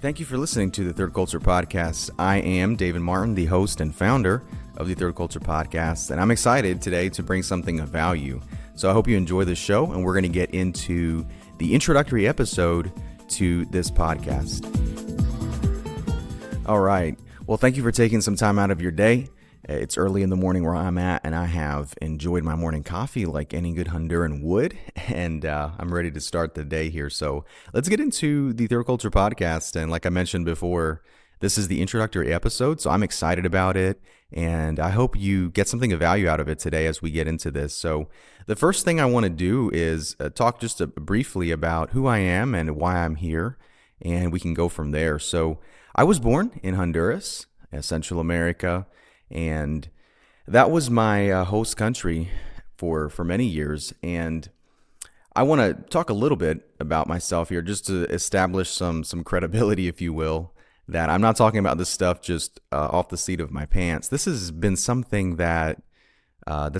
Thank you for listening to the Third Culture Podcast. I am Davin Martin, the host and founder of the Third Culture Podcast, and I'm excited today to bring something of value. So I hope you enjoy this show, and we're going to get into the introductory episode to this podcast. All right. Well, thank you for taking some time out of your day. It's early in the morning where I'm at, and I have enjoyed my morning coffee like any good Honduran would, and I'm ready to start the day here. So let's get into the Third Culture Podcast, and like I mentioned before, this is the introductory episode, so I'm excited about it, and I hope you get something of value out of it today as we get into this. So the first thing I want to do is talk just briefly about who I am and why I'm here, and we can go from there. So I was born in Honduras, Central America, and that was my host country for many years. And I want to talk a little bit about myself here just to establish some credibility, if you will, that I'm not talking about this stuff just off the seat of my pants. This has been something that's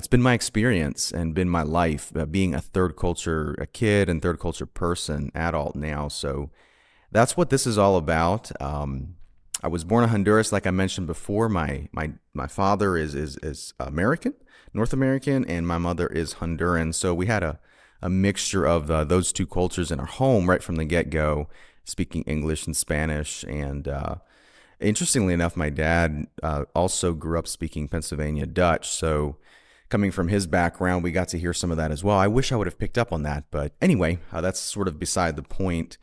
been my experience and been my life, being a a kid and third culture person, adult now. So that's what this is all about. I was born in Honduras, like I mentioned before. My father is American, North American, and my mother is Honduran. So we had a mixture of those two cultures in our home right from the get-go, speaking English and Spanish. And interestingly enough, my dad also grew up speaking Pennsylvania Dutch. So coming from his background, we got to hear some of that as well. I wish I would have picked up on that. But anyway, that's sort of beside the point.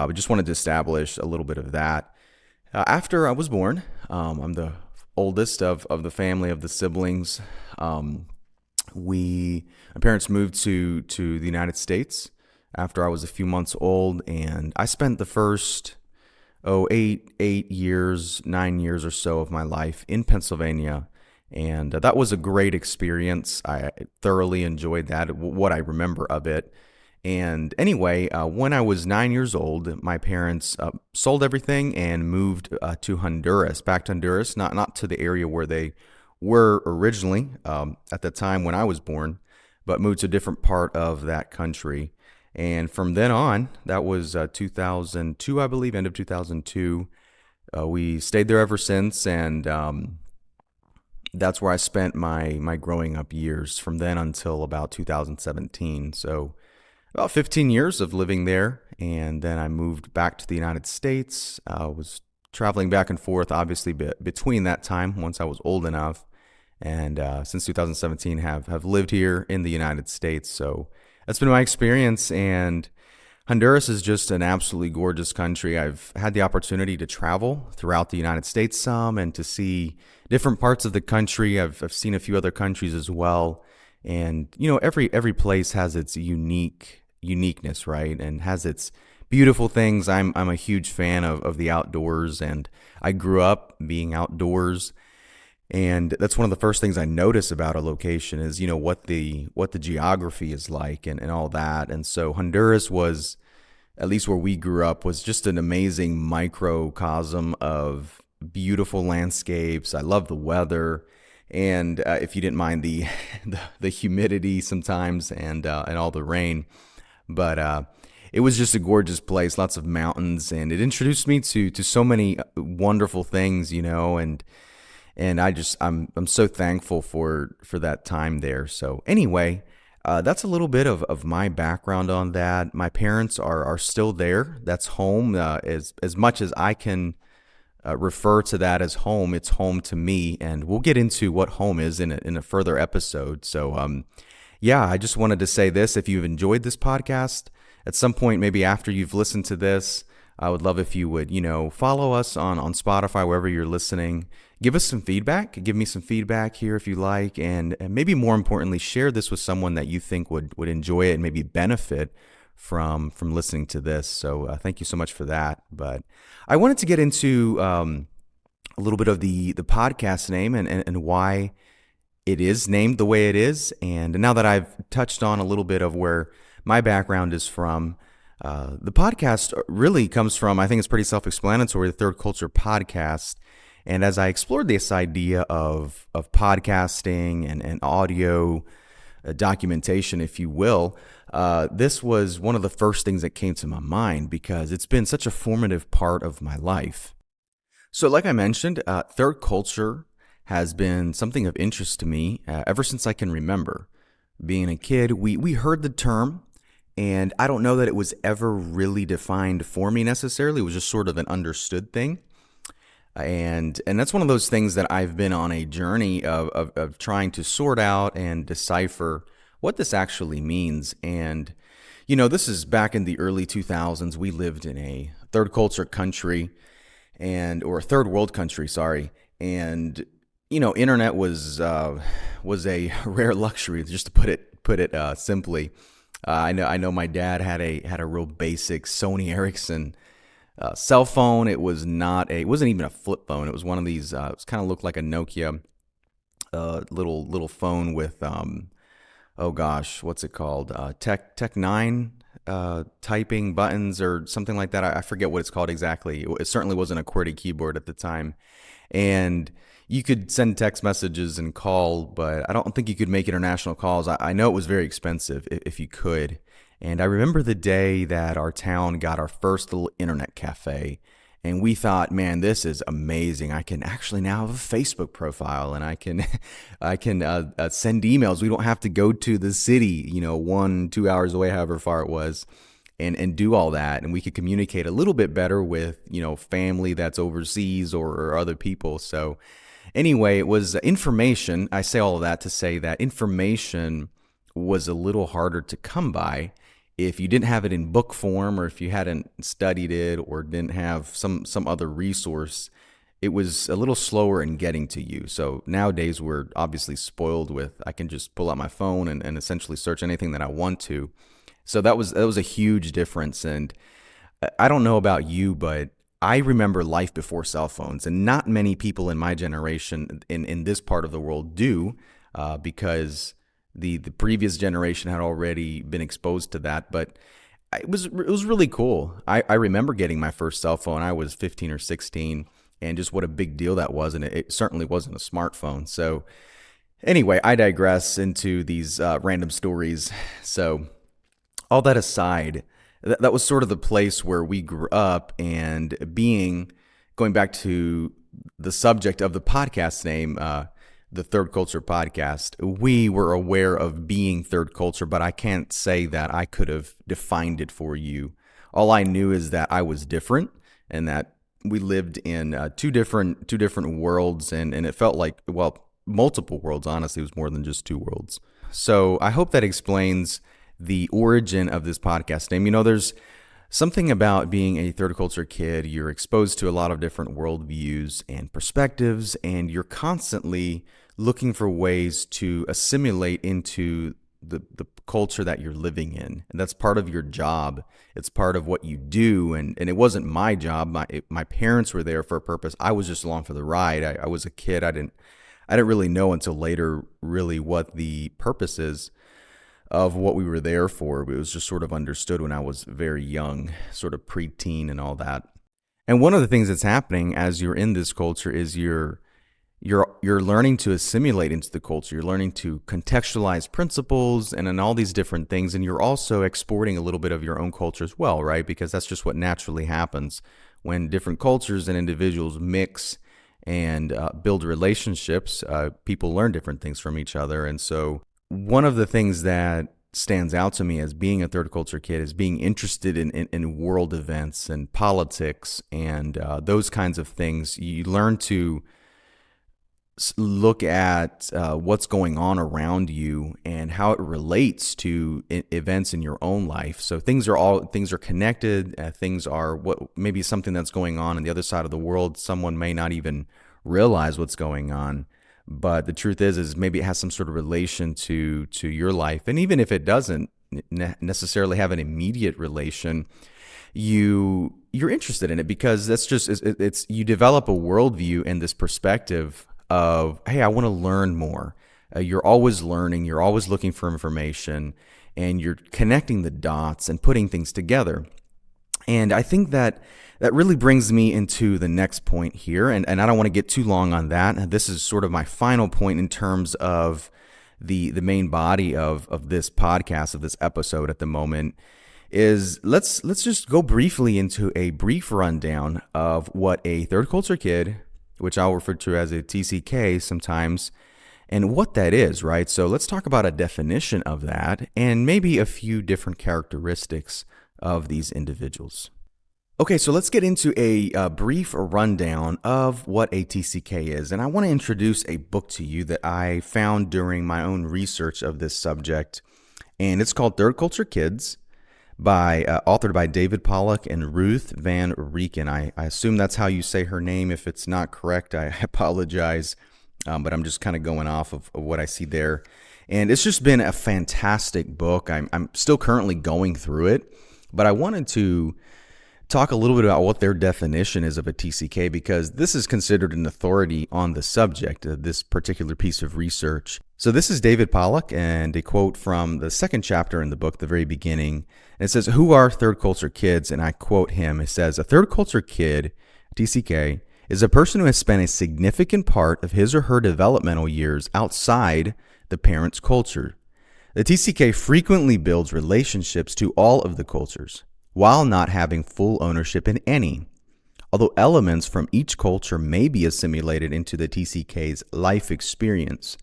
We just wanted to establish a little bit of that. After I was born, I'm the oldest of the family, of the siblings. My parents moved to the United States after I was a few months old, and I spent the first 9 years or so of my life in Pennsylvania, and that was a great experience. I thoroughly enjoyed that, what I remember of it. And anyway, when I was 9 years old, my parents sold everything and moved to Honduras, back to Honduras, not to the area where they were originally at the time when I was born, but moved to a different part of that country. And from then on, that was 2002, I believe, end of 2002. We stayed there ever since, and that's where I spent my growing up years from then until about 2017. So about 15 years of living there, and then I moved back to the United States. I was traveling back and forth, obviously, between that time, once I was old enough, and since 2017 have lived here in the United States. So that's been my experience, and Honduras is just an absolutely gorgeous country. I've had the opportunity to travel throughout the United States some and to see different parts of the country. I've seen a few other countries as well. And, you know, every place has its uniqueness, right? And has its beautiful things. I'm a huge fan of the outdoors, and I grew up being outdoors. And that's one of the first things I notice about a location is, you know, what the geography is like and all that. And so Honduras was, at least where we grew up, was just an amazing microcosm of beautiful landscapes. I love the weather. And if you didn't mind the humidity sometimes and all the rain, but it was just a gorgeous place, lots of mountains, and it introduced me to so many wonderful things, you know, and I'm so thankful for that time there. So anyway, that's a little bit of my background on that. My parents are still there. That's home. As much as I can refer to that as home, it's home to me, and we'll get into what home is in a further episode. So yeah, I just wanted to say this. If you've enjoyed this podcast, at some point, maybe after you've listened to this, I would love if you would, you know, follow us on Spotify, wherever you're listening. Give us some feedback. Give me some feedback here if you like, and maybe more importantly, share this with someone that you think would enjoy it and maybe benefit from listening to this. So thank you so much for that. But I wanted to get into a little bit of the podcast name and why it is named the way it is. And now that I've touched on a little bit of where my background is from, the podcast really comes from, I think it's pretty self-explanatory, the Third Culture Podcast. And as I explored this idea of podcasting and audio documentation, if you will, this was one of the first things that came to my mind because it's been such a formative part of my life. So, like I mentioned, third culture has been something of interest to me ever since I can remember. Being a kid, we heard the term, and I don't know that it was ever really defined for me necessarily. It was just sort of an understood thing. And that's one of those things that I've been on a journey of trying to sort out and decipher what this actually means. And, this is back in the early 2000s. We lived in a third culture country or a third world country, sorry. And, internet was a rare luxury, just to put it simply. I know my dad had a real basic Sony Ericsson cell phone. It wasn't even a flip phone. It was one of these. It kind of looked like a Nokia little phone with oh gosh, what's it called? Tech 9 typing buttons or something like that. I forget what it's called exactly. It certainly wasn't a QWERTY keyboard at the time, and you could send text messages and call, but I don't think you could make international calls. I know it was very expensive if you could. And I remember the day that our town got our first little internet cafe, and we thought, man, this is amazing. I can actually now have a Facebook profile, and I can send emails. We don't have to go to the city, 1-2 hours away, however far it was, and do all that. And we could communicate a little bit better with, family that's overseas or other people. So anyway, it was information. I say all of that to say that information was a little harder to come by if you didn't have it in book form, or if you hadn't studied it or didn't have some other resource. It was a little slower in getting to you. So nowadays we're obviously spoiled with, I can just pull out my phone and essentially search anything that I want to. So that was a huge difference. And I don't know about you, but I remember life before cell phones, and not many people in my generation in this part of the world do, because the previous generation had already been exposed to that. But it was really cool. I remember getting my first cell phone. I was 15 or 16, and just what a big deal that was. And it certainly wasn't a smartphone. So anyway, I digress into these random stories. So all that aside, that was sort of the place where we grew up. And going back to the subject of the podcast name, the Third Culture Podcast, we were aware of being third culture, but I can't say that I could have defined it for you. All I knew is that I was different, and that we lived in two different worlds, and it felt like, well, multiple worlds. Honestly, it was more than just two worlds. So I hope that explains the origin of this podcast name. There's something about being a third culture kid. You're exposed to a lot of different worldviews and perspectives, and you're constantly looking for ways to assimilate into the culture that you're living in. And that's part of your job. It's part of what you do. And it wasn't my job. My parents were there for a purpose. I was just along for the ride. I was a kid. I didn't really know until later really what the purpose is of what we were there for. It was just sort of understood when I was very young, sort of preteen and all that. And one of the things that's happening as you're in this culture is you're learning to assimilate into the culture. You're learning to contextualize principles and all these different things. And you're also exporting a little bit of your own culture as well, right? Because that's just what naturally happens when different cultures and individuals mix and build relationships. People learn different things from each other. And so one of the things that stands out to me as being a third culture kid is being interested in world events and politics and those kinds of things. You learn to look at what's going on around you and how it relates to events in your own life. So things are connected. Things are what maybe something that's going on the other side of the world. Someone may not even realize what's going on, but the truth is maybe it has some sort of relation to your life. And even if it doesn't necessarily have an immediate relation, you're interested in it because that's just it's you develop a worldview and this perspective of, hey, I want to learn more. You're always learning, you're always looking for information, and you're connecting the dots and putting things together. And I think that really brings me into the next point here, and I don't want to get too long on that. This is sort of my final point in terms of the main body of this podcast, of this episode at the moment, is let's just go briefly into a brief rundown of what a third culture kid, which I'll refer to as a TCK sometimes, and what that is, right? So let's talk about a definition of that and maybe a few different characteristics of these individuals. Okay, so let's get into a brief rundown of what a TCK is. And I want to introduce a book to you that I found during my own research of this subject. And it's called Third Culture Kids, authored by David Pollock and Ruth Van Rieken. I assume that's how you say her name. If it's not correct, I apologize. But I'm just kind of going off of what I see there. And it's just been a fantastic book. I'm still currently going through it. But I wanted to talk a little bit about what their definition is of a TCK, because this is considered an authority on the subject of this particular piece of research. So this is David Pollock, and a quote from the second chapter in the book, the very beginning. And it says, "Who are third culture kids?" And I quote him. It says, "A third culture kid, TCK, is a person who has spent a significant part of his or her developmental years outside the parent's culture. The TCK frequently builds relationships to all of the cultures, while not having full ownership in any. Although elements from each culture may be assimilated into the TCK's life experience,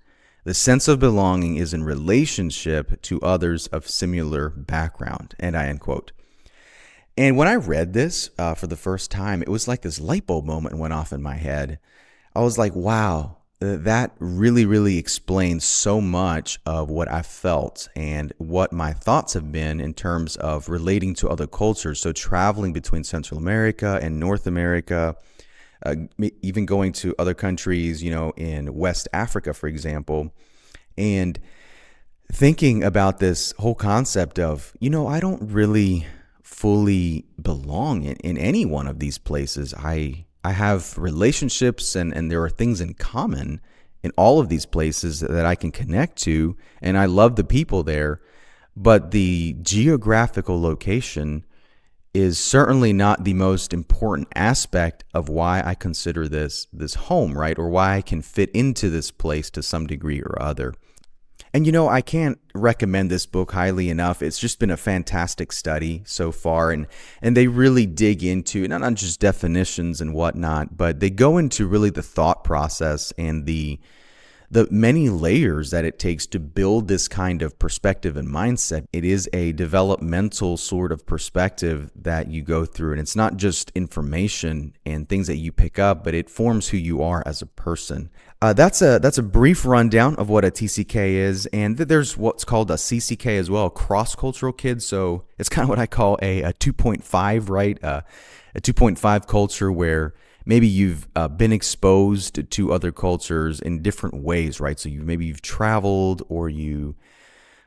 the sense of belonging is in relationship to others of similar background." And I end quote. And when I read this for the first time, it was like this light bulb moment went off in my head. I was like, wow, that really, really explains so much of what I felt and what my thoughts have been in terms of relating to other cultures. So traveling between Central America and North America, even going to other countries, in West Africa, for example, and thinking about this whole concept of, I don't really fully belong in any one of these places. I have relationships and there are things in common in all of these places that I can connect to, and I love the people there, but the geographical location is certainly not the most important aspect of why I consider this home, right? Or why I can fit into this place to some degree or other. And I can't recommend this book highly enough. It's just been a fantastic study so far, and they really dig into not just definitions and whatnot, but they go into really the thought process and the many layers that it takes to build this kind of perspective and mindset. It is a developmental sort of perspective that you go through, and it's not just information and things that you pick up, but it forms who you are as a person. That's a brief rundown of what a TCK is, and there's what's called a CCK as well, a cross-cultural kid. So it's kind of what I call a 2.5, right? A 2.5 culture where maybe you've been exposed to other cultures in different ways, right? So maybe you've traveled, or you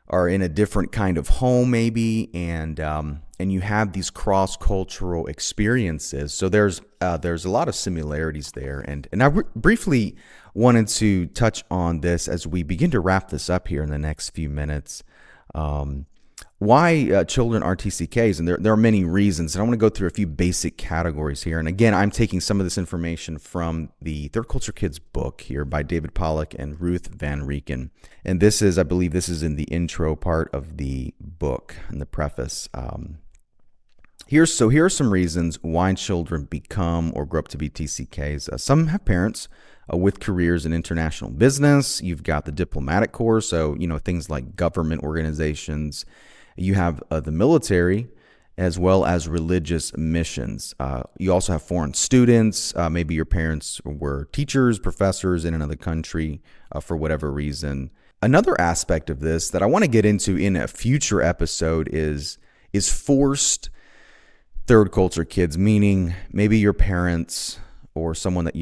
are in a different kind of home, maybe, and you have these cross-cultural experiences. So there's a lot of similarities there, and I briefly wanted to touch on this as we begin to wrap this up here in the next few minutes. Why children are TCKs, and there are many reasons, and I want to go through a few basic categories here. And again, I'm taking some of this information from the Third Culture Kids book here by David Pollock and Ruth Van Rieken. And I believe this is in the intro part of the book, in the preface. Here are some reasons why children become or grow up to be TCKs. Some have parents with careers in international business. You've got the diplomatic corps, so things like government organizations. You have the military, as well as religious missions. You also have foreign students. Maybe your parents were teachers, professors in another country for whatever reason. Another aspect of this that I want to get into in a future episode is forced third culture kids, meaning maybe your parents or someone that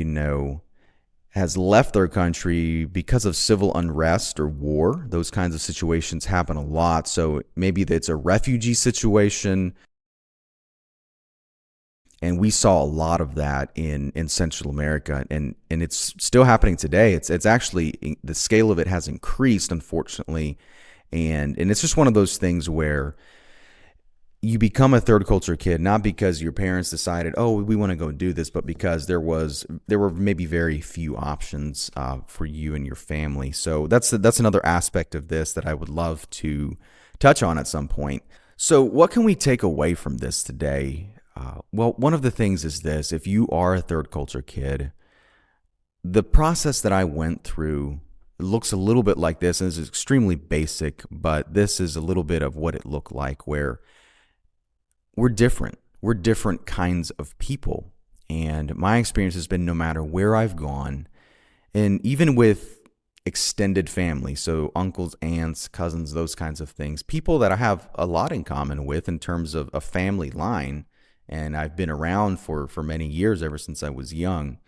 has left their country because of civil unrest or war. Those kinds of situations happen a lot. So maybe it's a refugee situation. And we saw a lot of that in Central America, and it's still happening today. It's actually, the scale of it has increased, unfortunately. And it's just one of those things where you become a third culture kid not because your parents decided, oh, we want to go do this, but because there were maybe very few options for you and your family. So that's another aspect of this that I would love to touch on at some point. So what can we take away from this today? Well, one of the things is this: if you are a third culture kid, the process that I went through looks a little bit like this, and this is extremely basic, but this is a little bit of what it looked like, where we're different. We're different kinds of people. And my experience has been no matter where I've gone, and even with extended family, so uncles, aunts, cousins, those kinds of things, people that I have a lot in common with in terms of a family line, and I've been around for many years, ever since I was young,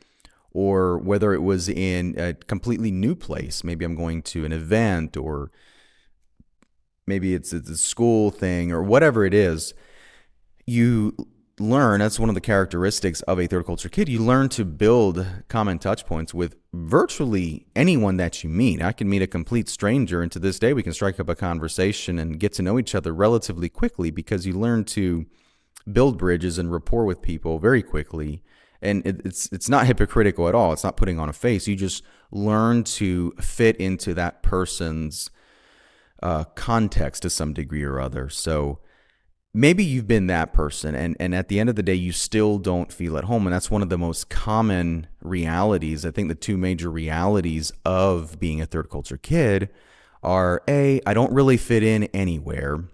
or whether it was in a completely new place. Maybe I'm going to an event, or maybe it's a school thing, or whatever it is. You learn, that's one of the characteristics of a third culture kid, you learn to build common touch points with virtually anyone that you meet. I can meet a complete stranger, and to this day we can strike up a conversation and get to know each other relatively quickly, because you learn to build bridges and rapport with people very quickly. And it's not hypocritical at all. It's not putting on a face. You just learn to fit into that person's context to some degree or other. So maybe you've been that person, and at the end of the day, you still don't feel at home. And that's one of the most common realities. I think the two major realities of being a third culture kid are, A, I don't really fit in anywhere.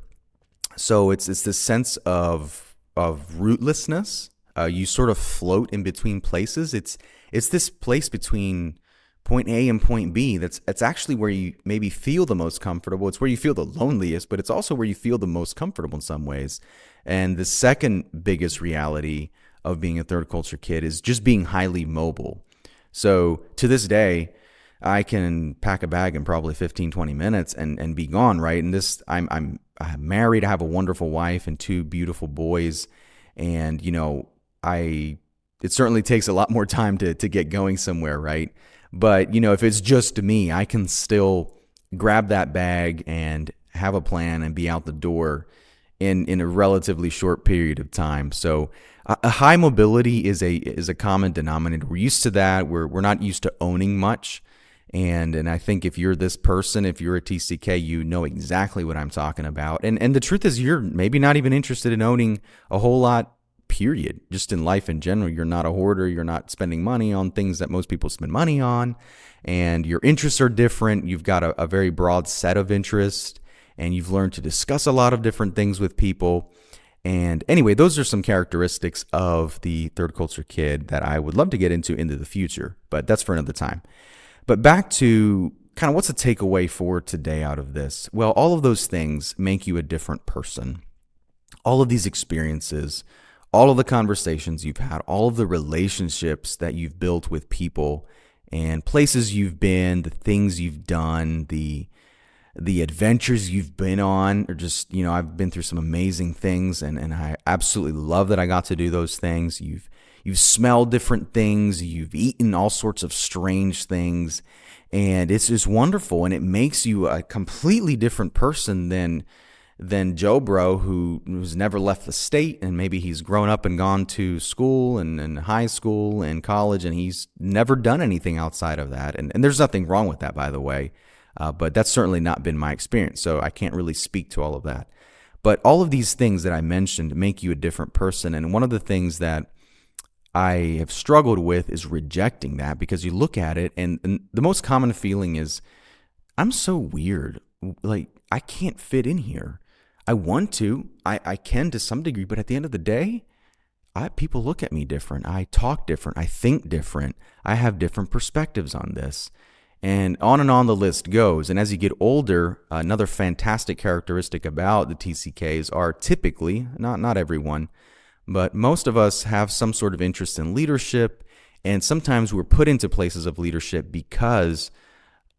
So it's this sense of rootlessness. You sort of float in between places. It's this place between point A and point B that's actually where you maybe feel the most comfortable. It's where you feel the loneliest, but it's also where you feel the most comfortable in some ways. And the second biggest reality of being a third culture kid is just being highly mobile. So to this day, I can pack a bag in probably 15, 20 minutes and be gone, right? And I'm married, I have a wonderful wife and two beautiful boys. And, it certainly takes a lot more time to get going somewhere, right? But, if it's just me, I can still grab that bag and have a plan and be out the door in a relatively short period of time. So a high mobility is a common denominator. We're used to that. We're not used to owning much. And I think if you're this person, if you're a TCK, you know exactly what I'm talking about. And the truth is, you're maybe not even interested in owning a whole lot, period. Just in life in general, you're not a hoarder. You're not spending money on things that most people spend money on. And your interests are different. You've got a very broad set of interests, and you've learned to discuss a lot of different things with people. And anyway, those are some characteristics of the third culture kid that I would love to get into the future, but that's for another time. But back to kind of what's the takeaway for today out of this? Well, all of those things make you a different person. All of these experiences, all of the conversations you've had, all of the relationships that you've built with people and places you've been, the things you've done, the adventures you've been on, or just, I've been through some amazing things, and I absolutely love that I got to do those things. You've smelled different things, you've eaten all sorts of strange things, and it's just wonderful, and it makes you a completely different person than Joe Bro, who's never left the state, and maybe he's grown up and gone to school and high school and college, and he's never done anything outside of that. And there's nothing wrong with that, by the way, but that's certainly not been my experience, so I can't really speak to all of that. But all of these things that I mentioned make you a different person, and one of the things that I have struggled with is rejecting that, because you look at it, and the most common feeling is, I'm so weird. Like, I can't fit in here. I want to, I can to some degree, but at the end of the day, people look at me different. I talk different. I think different. I have different perspectives on this. And on the list goes. And as you get older, another fantastic characteristic about the TCKs are typically, not everyone, but most of us have some sort of interest in leadership. And sometimes we're put into places of leadership because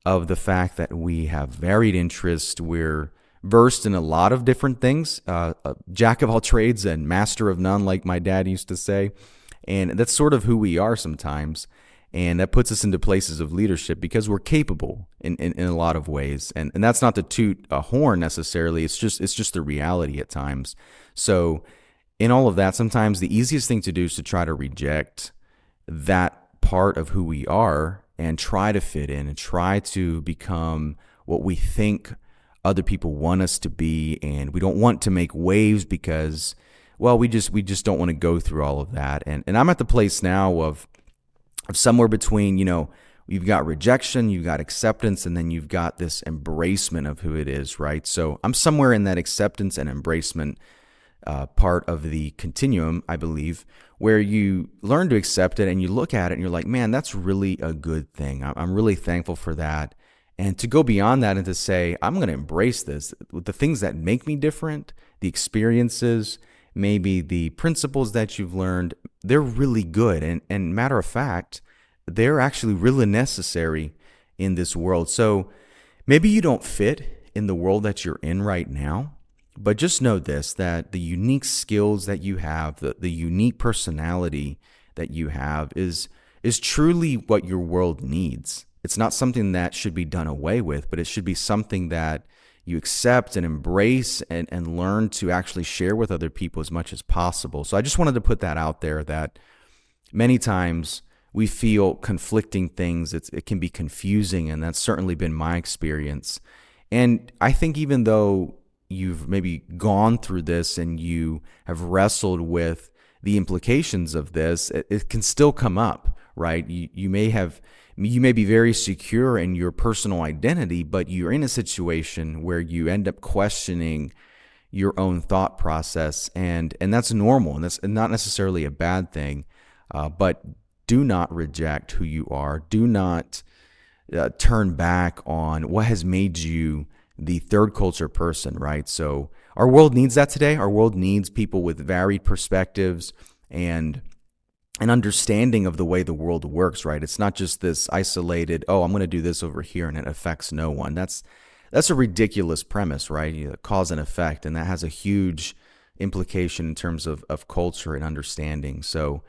of the fact that we have varied interests. We're versed in a lot of different things, a jack of all trades and master of none, like my dad used to say. And that's sort of who we are sometimes. And that puts us into places of leadership because we're capable in a lot of ways. And that's not to toot a horn necessarily. It's just the reality at times. So in all of that, sometimes the easiest thing to do is to try to reject that part of who we are and try to fit in and try to become what we think other people want us to be. And we don't want to make waves because, well, we just don't want to go through all of that. And I'm at the place now of somewhere between, you've got rejection, you've got acceptance, and then you've got this embracement of who it is, right? So I'm somewhere in that acceptance and embracement part of the continuum, I believe, where you learn to accept it and you look at it and you're like, man, that's really a good thing. I'm really thankful for that. And to go beyond that and to say, I'm going to embrace this, the things that make me different, the experiences, maybe the principles that you've learned, they're really good. And matter of fact, they're actually really necessary in this world. So maybe you don't fit in the world that you're in right now, but just know this, that the unique skills that you have, the unique personality that you have is truly what your world needs. It's not something that should be done away with, but it should be something that you accept and embrace and learn to actually share with other people as much as possible. So I just wanted to put that out there, that many times we feel conflicting things. It can be confusing, and that's certainly been my experience. And I think even though you've maybe gone through this and you have wrestled with the implications of this, it can still come up, right? You may be very secure in your personal identity, but you're in a situation where you end up questioning your own thought process, and that's normal, and that's not necessarily a bad thing. But do not reject who you are. Do not turn back on what has made you the third culture person, right? So our world needs that today. Our world needs people with varied perspectives and an understanding of the way the world works, right? It's not just this isolated, I'm going to do this over here and it affects no one. That's a ridiculous premise, right? Cause and effect, and that has a huge implication in terms of culture and understanding. So,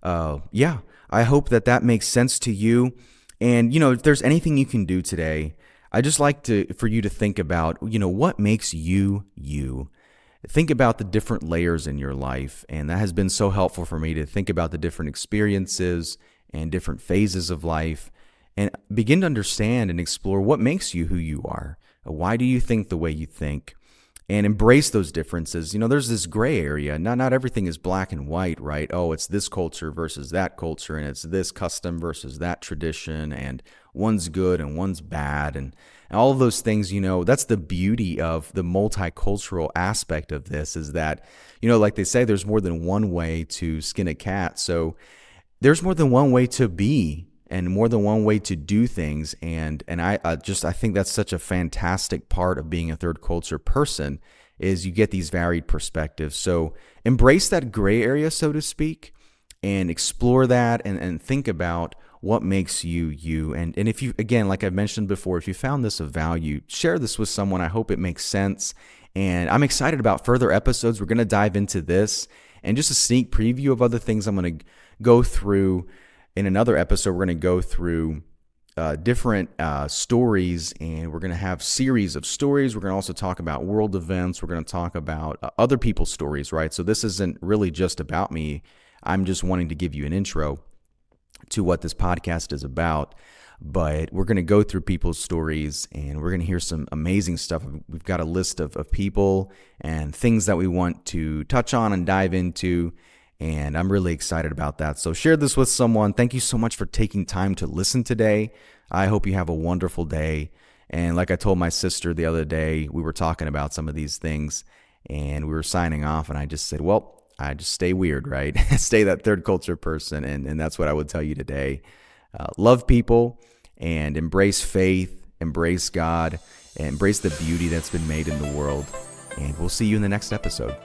I hope that makes sense to you. And, if there's anything you can do today, I just like for you to think about, what makes you, you. Think about the different layers in your life, and that has been so helpful for me to think about the different experiences and different phases of life and begin to understand and explore what makes you who you are. Why do you think the way you think? And embrace those differences. There's this gray area. Not everything is black and white, right? It's this culture versus that culture, and it's this custom versus that tradition, and one's good and one's bad, and all of those things. That's the beauty of the multicultural aspect of this, is that, like they say, there's more than one way to skin a cat. So there's more than one way to be and more than one way to do things. And I think that's such a fantastic part of being a third culture person, is you get these varied perspectives. So embrace that gray area, so to speak, and explore that and think about what makes you, you. And if you, again, like I mentioned before, if you found this of value, share this with someone. I hope it makes sense. And I'm excited about further episodes. We're going to dive into this, and just a sneak preview of other things I'm going to go through. In another episode, we're going to go through different stories, and we're going to have series of stories. We're going to also talk about world events. We're going to talk about other people's stories, right? So this isn't really just about me. I'm just wanting to give you an intro to what this podcast is about. But we're going to go through people's stories, and we're going to hear some amazing stuff. We've got a list of people and things that we want to touch on and dive into. And I'm really excited about that. So share this with someone. Thank you so much for taking time to listen today. I hope you have a wonderful day. And like I told my sister the other day, we were talking about some of these things, and we were signing off, and I just said, I just stay weird, right? Stay that third culture person. And that's what I would tell you today. Love people and embrace faith, embrace God, and embrace the beauty that's been made in the world. And we'll see you in the next episode.